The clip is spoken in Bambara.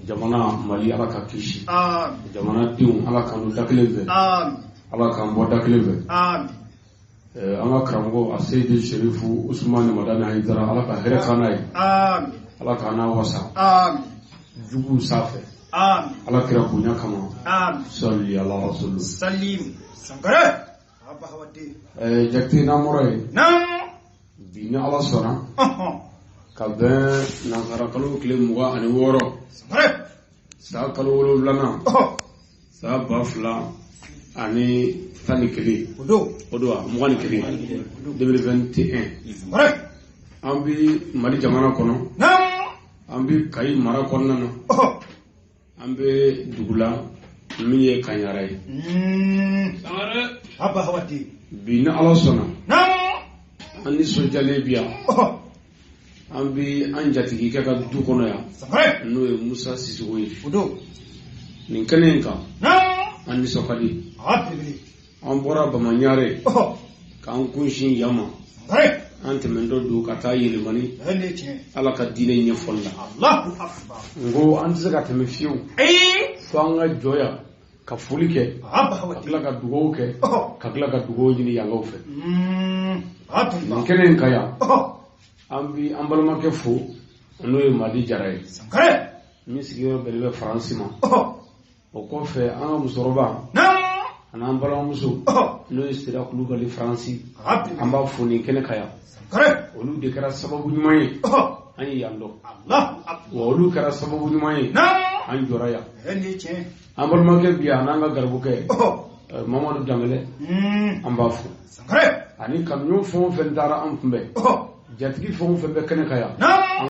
jamana Mali ala ka kisi jamana denw ala ka no dakelen fɛ ala ka bɔ dakelen fɛ an ka karamɔgɔ a Seydi Sherifu Usmane Madani Haidara ala ka hɛrɛ k'an n'a ye ala ka n'a wasa jugu sanfɛ ala kira bonya kama salli ala rasul salim sankare jakti namoro ye bi ni ala sɔnna ka bɛn nansara kalo tile 26 san kalo 7 san 2011 o don 21 2021 an bi Mali jamana kɔnɔ an bi Kayi mara kɔnɔna na an bɛ dugula min ye Kaɲara ye bi ni ala sɔnna an nisɔndiyalen bi yan an bi an jatigikɛ ka du kɔnɔ yan n'o ye Musa Sisoko ye nin kɛnɛ in kan an nisɔn ka di an bɔra Bamaɲare k'an kunsin yan ma an tɛmɛntɔ don ka taa Yɛlɛmani ala ka diinɛ ɲɛfɔli la n ko an tɛ se ka tɛmɛ fiyewu fo an ka jɔ yan ka foli kɛ ka tila ka dugawu kɛ ka tila ka dugawu ɲini yankaw fɛ nin kɛnɛ in kan yan an bi an balimakɛ fo n'o ye Madi Jara ye min sigiyɔrɔ bɛnnen bɛ Faransi ma o kɔfɛ an ka musokɔrɔba an'an balimamuso n'o ye Sira Kulubali Faransi an b'a fo nin kɛnɛ kan yan olu de kɛra sababu ɲuman ye an ye yan dɔn wa olu kɛra sababu ɲuman ye an jɔra yan an balimakɛ bi yan n'an ka garibukɛ Mamadu Danbɛlɛ an b'a fo ani kamiyon fɛn o fɛn taara an kunbɛn jatigi fɛn o fɛn bɛ kɛnɛ kan yan